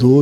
2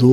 2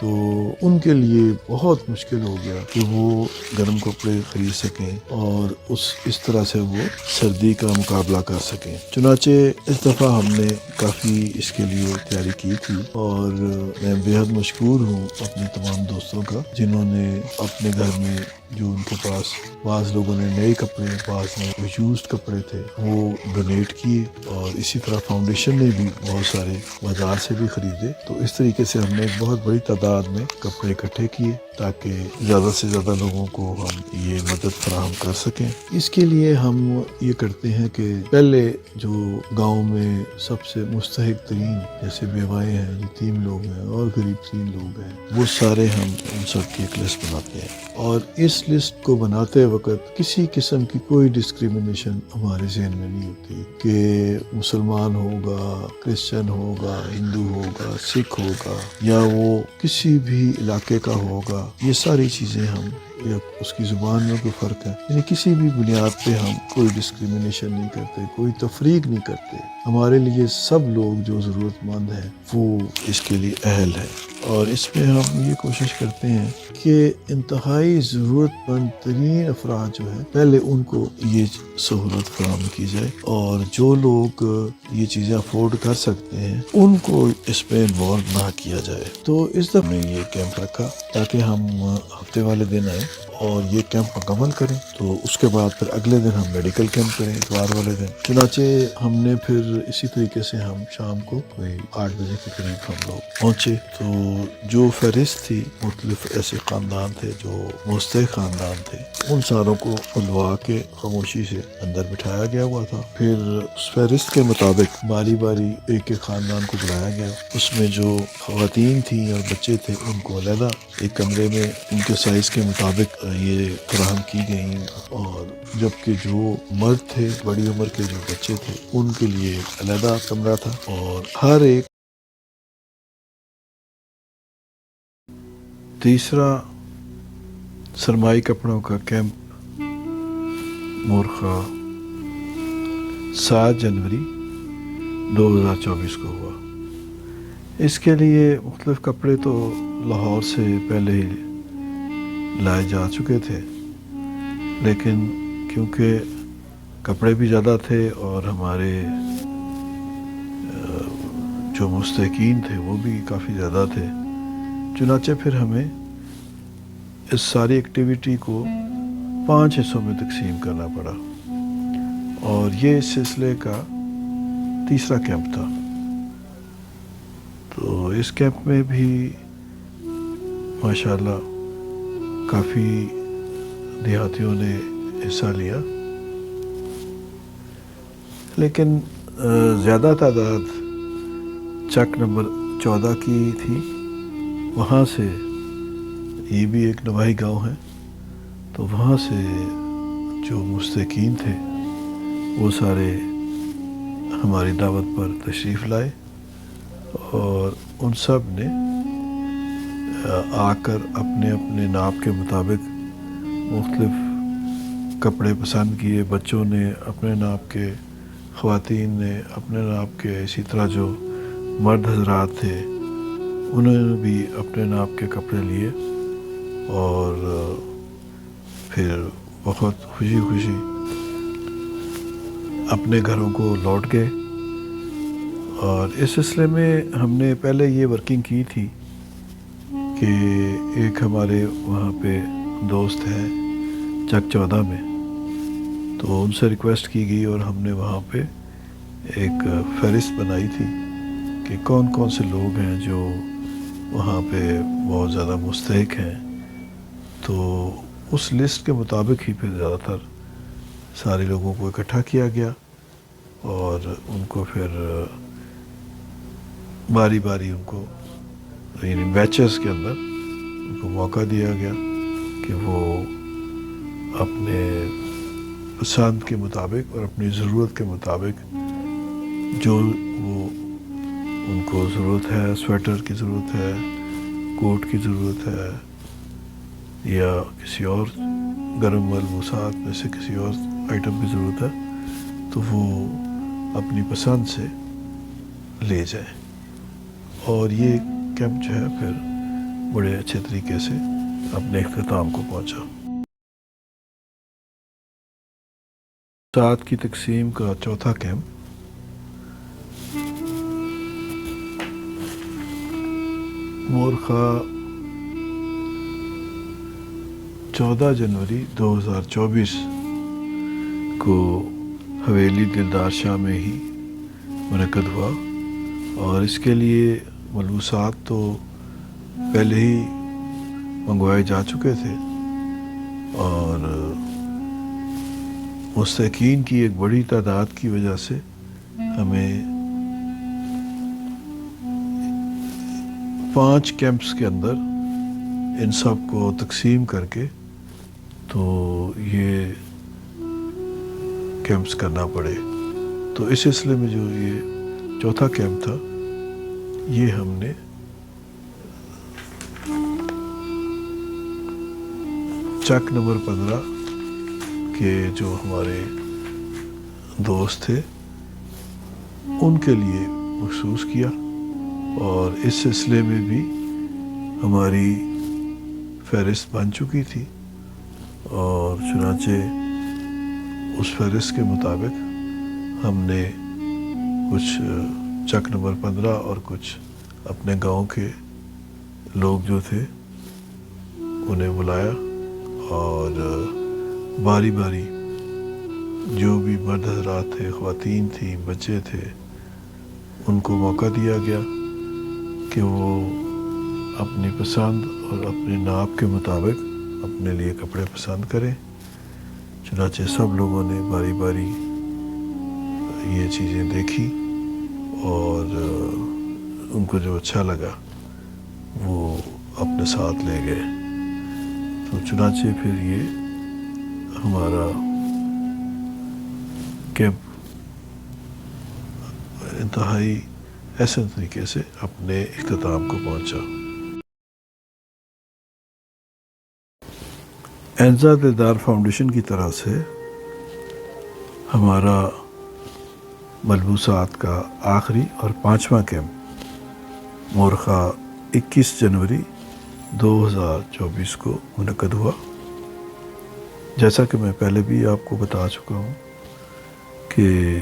تو ان کے لیے بہت مشکل ہو گیا کہ وہ گرم کپڑے خرید سکیں اور اس طرح سے وہ سردی کا مقابلہ کر سکیں۔ چنانچہ اس دفعہ ہم نے کافی اس کے لیے تیاری کی تھی، اور میں بےحد مشکور ہوں اپنے تمام دوستوں کا جنہوں نے اپنے گھر میں جو ان کے پاس بعض لوگوں نے نئے کپڑے، بعض نے یوزڈ کپڑے تھے وہ ڈونیٹ کیے، اور اسی طرح فاؤنڈیشن نے بھی بہت سارے بازار سے بھی خریدے۔ تو اس طریقے سے ہم نے ایک بہت بڑی تعداد میں کپڑے اکٹھے کیے تاکہ زیادہ سے زیادہ لوگوں کو ہم یہ مدد فراہم کر سکیں۔ اس کے لیے ہم یہ کرتے ہیں کہ پہلے جو گاؤں میں سب سے مستحق ترین جیسے بیوائیں ہیں، یتیم لوگ ہیں اور غریب ترین لوگ ہیں، وہ سارے ہم ان سب کی ایک لسٹ بناتے ہیں، اور اس لسٹ کو بناتے وقت کسی قسم کی کوئی ڈسکریمنیشن ہمارے ذہن میں نہیں ہوتی کہ مسلمان ہوگا، کرسچن ہوگا، ہندو ہوگا، سکھ ہوگا، یا وہ کسی بھی علاقے کا ہوگا۔ یہ ساری چیزیں ہم، یا اس کی زبان میں کوئی فرق ہے، یعنی کسی بھی بنیاد پہ ہم کوئی ڈسکریمنیشن نہیں کرتے، کوئی تفریق نہیں کرتے۔ ہمارے لیے سب لوگ جو ضرورت مند ہیں وہ اس کے لیے اہل ہیں، اور اس میں ہم یہ کوشش کرتے ہیں کہ انتہائی ضرورت مند ترین افراد جو ہیں پہلے ان کو یہ سہولت فراہم کی جائے، اور جو لوگ یہ چیزیں افورڈ کر سکتے ہیں ان کو اس میں انوالو نہ کیا جائے۔ تو اس دفعہ میں یہ کیمپ رکھا تاکہ ہم ہفتے والے دن آئیں اور یہ کیمپ مکمل کریں، تو اس کے بعد پھر اگلے دن ہم میڈیکل کیمپ کریں اتوار والے دن۔ چنانچہ ہم نے پھر اسی طریقے سے ہم شام کو کوئی 8 بجے کے قریب ہم لوگ پہنچے، تو جو فہرست تھی مختلف ایسے خاندان تھے جو مستحق خاندان تھے، ان ساروں کو بلوا کے خاموشی سے اندر بٹھایا گیا ہوا تھا۔ پھر اس فہرست کے مطابق باری باری ایک ایک خاندان کو بلایا گیا، اس میں جو خواتین تھیں اور بچے تھے ان کو علیحدہ ایک کمرے میں ان کے سائز کے مطابق یہ فراہم کی گئیں، اور جبکہ جو مرد تھے، بڑی عمر کے جو بچے تھے، ان کے لیے علیحدہ کمرہ تھا، اور ہر ایک۔ تیسرا سرمائی کپڑوں کا کیمپ مورخہ 7 جنوری 2024 کو ہوا۔ اس کے لیے مختلف کپڑے تو لاہور سے پہلے ہی لائے جا چکے تھے، لیکن کیونکہ کپڑے بھی زیادہ تھے اور ہمارے جو مستحقین تھے وہ بھی کافی زیادہ تھے، چنانچہ پھر ہمیں اس ساری ایکٹیویٹی کو 5 حصوں میں تقسیم کرنا پڑا، اور یہ اس سلسلے کا تیسرا کیمپ تھا۔ تو اس کیمپ میں بھی ماشاءاللہ کافی دیہاتیوں نے حصہ لیا، لیکن زیادہ تعداد چک نمبر 14 کی تھی۔ وہاں سے، یہ بھی ایک نواحی گاؤں ہے، تو وہاں سے جو مستحقین تھے وہ سارے ہماری دعوت پر تشریف لائے، اور ان سب نے آ کر اپنے اپنے ناپ کے مطابق مختلف کپڑے پسند کیے۔ بچوں نے اپنے ناپ کے، خواتین نے اپنے ناپ کے، اسی طرح جو مرد حضرات تھے انہوں نے بھی اپنے ناپ کے کپڑے لیے، اور پھر بہت خوشی خوشی اپنے گھروں کو لوٹ گئے۔ اور اس سلسلے میں ہم نے پہلے یہ ورکنگ کی تھی کہ ایک ہمارے وہاں پہ دوست ہیں چک 14 میں، تو ان سے ریکویسٹ کی گئی اور ہم نے وہاں پہ ایک فہرست بنائی تھی کہ کون کون سے لوگ ہیں جو وہاں پہ بہت زیادہ مستحق ہیں۔ تو اس لسٹ کے مطابق ہی پھر زیادہ تر سارے لوگوں کو اکٹھا کیا گیا، اور ان کو پھر باری باری ان کو، یعنی بیچز کے اندر ان کو موقع دیا گیا کہ وہ اپنے پسند کے مطابق اور اپنی ضرورت کے مطابق جو وہ ان کو ضرورت ہے، سویٹر کی ضرورت ہے، کوٹ کی ضرورت ہے، یا کسی اور گرم ملبوسات میں سے کسی اور آئٹم کی ضرورت ہے، تو وہ اپنی پسند سے لے جائیں۔ اور یہ کیمپ جو ہے پھر بڑے اچھے طریقے سے اپنے اختتام کو پہنچا۔ سات کی تقسیم کا چوتھا کیمپ مورخہ 14 جنوری 2024 کو حویلی دلدار شاہ میں ہی منعقد ہوا، اور اس کے لیے ملبوسات تو پہلے ہی منگوائے جا چکے تھے، اور مستحقین کی ایک بڑی تعداد کی وجہ سے ہمیں 5 کیمپس کے اندر ان سب کو تقسیم کر کے تو یہ کیمپس کرنا پڑے۔ تو اس سلسلے میں جو یہ چوتھا کیمپ تھا، یہ ہم نے چک نمبر 15 کے جو ہمارے دوست تھے ان کے لیے مخصوص کیا، اور اس سلسلے میں بھی ہماری فہرست بن چکی تھی، اور چنانچہ اس فہرست کے مطابق ہم نے کچھ چک نمبر 15 اور کچھ اپنے گاؤں کے لوگ جو تھے انہیں بلایا، اور باری باری جو بھی مرد حضرات تھے، خواتین تھیں، بچے تھے، ان کو موقع دیا گیا کہ وہ اپنی پسند اور اپنے ناپ کے مطابق اپنے لیے کپڑے پسند کریں۔ چنانچہ سب لوگوں نے باری باری یہ چیزیں دیکھی، اور ان کو جو اچھا لگا وہ اپنے ساتھ لے گئے۔ تو چنانچہ پھر یہ ہمارا کیمپ انتہائی احسن طریقے سے اپنے اختتام کو پہنچا۔ اینزا دلدار فاؤنڈیشن کی طرح سے ہمارا ملبوسات کا آخری اور 5واں کیمپ مورخہ 21 جنوری 2024 کو منعقد ہوا۔ جیسا کہ میں پہلے بھی آپ کو بتا چکا ہوں کہ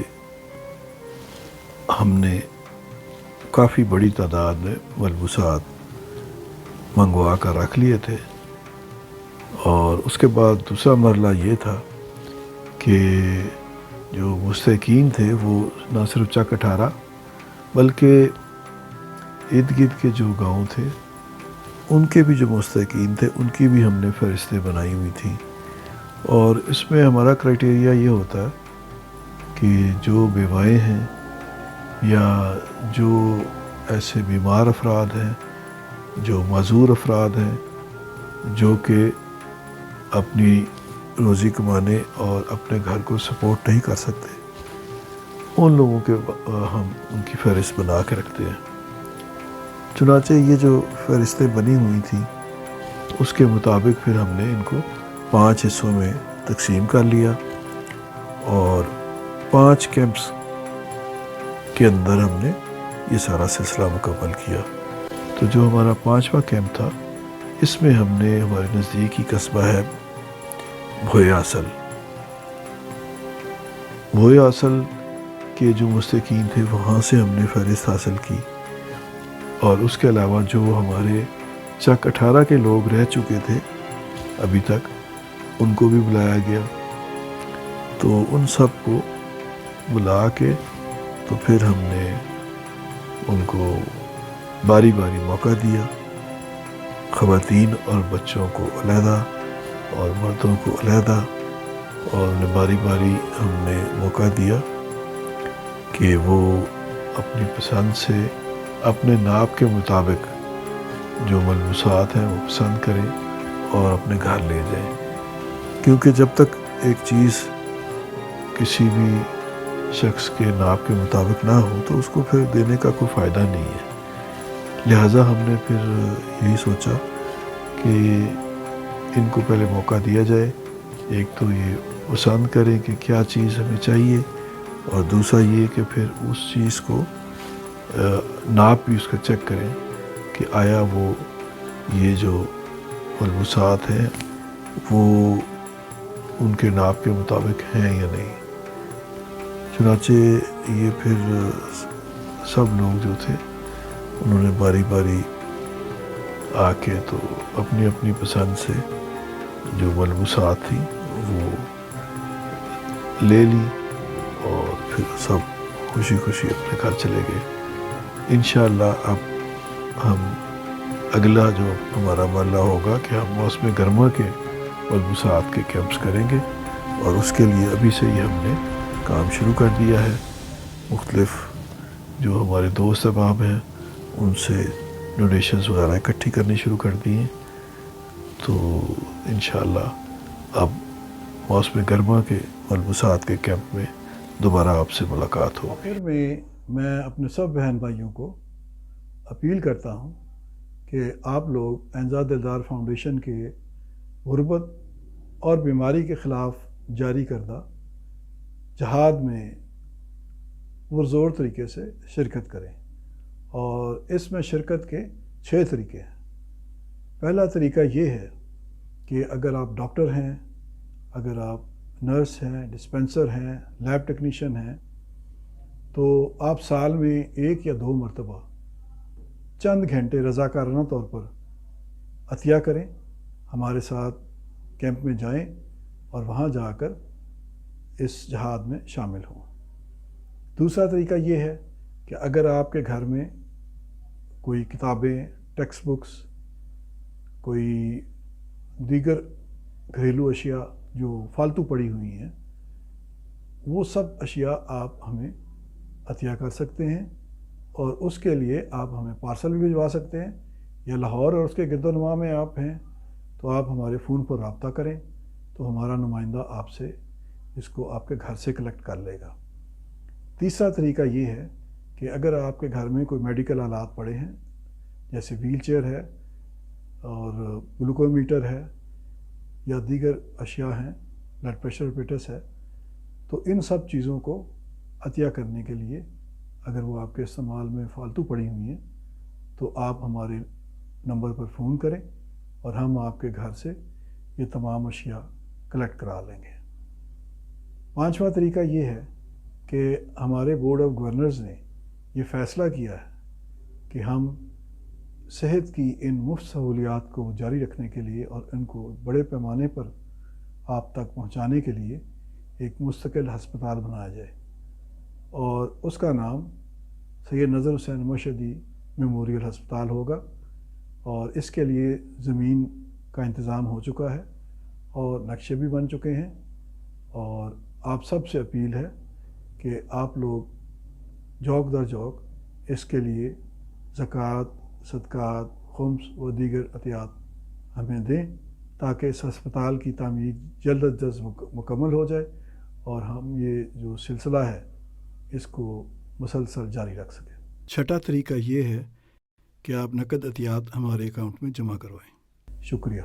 ہم نے کافی بڑی تعداد میں ملبوسات منگوا کر رکھ لیے تھے، اور اس کے بعد دوسرا مرحلہ یہ تھا کہ جو مستحقین تھے وہ نہ صرف چک 18 بلکہ ارد گرد کے جو گاؤں تھے ان کے بھی جو مستحقین تھے ان کی بھی ہم نے فہرستیں بنائی ہوئی تھیں، اور اس میں ہمارا کرائٹیریا یہ ہوتا ہے کہ جو بیوائیں ہیں یا جو ایسے بیمار افراد ہیں، جو معذور افراد ہیں، جو کہ اپنی روزی کمانے اور اپنے گھر کو سپورٹ نہیں کر سکتے، ان لوگوں کے ہم ان کی فہرست بنا کے رکھتے ہیں۔ چنانچہ یہ جو فہرستیں بنی ہوئی تھیں اس کے مطابق پھر ہم نے ان کو 5 حصوں میں تقسیم کر لیا، اور 5 کیمپس کے اندر ہم نے یہ سارا سلسلہ مکمل کیا۔ تو جو ہمارا 5واں کیمپ تھا اس میں ہم نے ہمارے نزدیکی قصبہ ہے بھوئے اصل کے جو مستحقین تھے وہاں سے ہم نے فہرست حاصل کی، اور اس کے علاوہ جو ہمارے چک 18 کے لوگ رہ چکے تھے ابھی تک ان کو بھی بلایا گیا۔ تو ان سب کو بلا کے تو پھر ہم نے ان کو باری باری موقع دیا، خواتین اور بچوں کو علیحدہ اور مردوں کو علیحدہ، اور انہیں باری باری ہم نے موقع دیا کہ وہ اپنی پسند سے اپنے ناپ کے مطابق جو ملبوسات ہیں وہ پسند کریں اور اپنے گھر لے جائیں، کیونکہ جب تک ایک چیز کسی بھی شخص کے ناپ کے مطابق نہ ہو تو اس کو پھر دینے کا کوئی فائدہ نہیں ہے۔ لہٰذا ہم نے پھر یہی سوچا کہ ان کو پہلے موقع دیا جائے، ایک تو یہ پسند کریں کہ کیا چیز ہمیں چاہیے، اور دوسرا یہ کہ پھر اس چیز کو ناپ بھی اس کا چیک کریں کہ آیا وہ یہ جو ملبوسات ہیں وہ ان کے ناپ کے مطابق ہیں یا نہیں۔ چنانچہ یہ پھر سب لوگ جو تھے انہوں نے باری باری آ کے تو اپنی اپنی پسند سے جو ملبوسات تھیں وہ لے لی، اور پھر سب خوشی خوشی اپنے گھر چلے گئے۔ انشاءاللہ اب ہم اگلا جو ہمارا مرحلہ ہوگا کہ ہم موسم گرما کے ملبوسات کے کیمپس کریں گے، اور اس کے لیے ابھی سے ہی ہم نے کام شروع کر دیا ہے۔ مختلف جو ہمارے دوست احباب ہیں ان سے ڈونیشنز وغیرہ اکٹھی کرنی شروع کر دی ہیں، تو انشاءاللہ اب موسم گرما کے ملبوسات کے کیمپ میں دوبارہ آپ سے ملاقات ہو۔ آخر میں اپنے سب بہن بھائیوں کو اپیل کرتا ہوں کہ آپ لوگ انزا دلدار فاؤنڈیشن کے غربت اور بیماری کے خلاف جاری کردہ جہاد میں پرزور طریقے سے شرکت کریں، اور اس میں شرکت کے 6 طریقے ہیں۔ پہلا طریقہ یہ ہے کہ اگر آپ ڈاکٹر ہیں، اگر آپ نرس ہیں، ڈسپنسر ہیں، لیب ٹیکنیشین ہیں، تو آپ سال میں 1 یا 2 مرتبہ چند گھنٹے رضاکارانہ طور پر عطیہ کریں، ہمارے ساتھ کیمپ میں جائیں اور وہاں جا کر اس جہاد میں شامل ہوں۔ دوسرا طریقہ یہ ہے کہ اگر آپ کے گھر میں کوئی کتابیں، ٹیکسٹ بکس، کوئی دیگر گھریلو اشیاء جو فالتو پڑی ہوئی ہیں، وہ سب اشیاء آپ ہمیں عطیہ کر سکتے ہیں، اور اس کے لیے آپ ہمیں پارسل بھی بھجوا سکتے ہیں، یا لاہور اور اس کے گرد و نواح میں آپ ہیں تو آپ ہمارے فون پر رابطہ کریں تو ہمارا نمائندہ آپ سے اس کو آپ کے گھر سے کلیکٹ کر لے گا۔ تیسرا طریقہ یہ ہے کہ اگر آپ کے گھر میں کوئی میڈیکل آلات پڑے ہیں، جیسے ویل چیئر ہے اور گلوکومیٹر ہے یا دیگر اشیاء ہیں، بلڈ پریشر پیٹس ہے، تو ان سب چیزوں کو عطیہ کرنے کے لیے اگر وہ آپ کے استعمال میں فالتو پڑی ہوئی ہیں تو آپ ہمارے نمبر پر فون کریں اور ہم آپ کے گھر سے یہ تمام اشیاء کلیکٹ کرا لیں گے۔ پانچواں طریقہ یہ ہے کہ ہمارے بورڈ آف گورنرز نے یہ فیصلہ کیا ہے کہ ہم صحت کی ان مفت سہولیات کو جاری رکھنے کے لیے اور ان کو بڑے پیمانے پر آپ تک پہنچانے کے لیے ایک مستقل ہسپتال بنایا جائے، اور اس کا نام سید نظر حسین مشہدی میموریل ہسپتال ہوگا، اور اس کے لیے زمین کا انتظام ہو چکا ہے اور نقشے بھی بن چکے ہیں، اور آپ سب سے اپیل ہے کہ آپ لوگ جوک در جوک اس کے لیے زکوٰۃ، صدقات، خمس و دیگر عطیات ہمیں دیں تاکہ اس ہسپتال کی تعمیر جلد از جلد مکمل ہو جائے اور ہم یہ جو سلسلہ ہے اس کو مسلسل جاری رکھ سکیں۔ چھٹا طریقہ یہ ہے کہ آپ نقد عطیات ہمارے اکاؤنٹ میں جمع کروائیں۔ شکریہ۔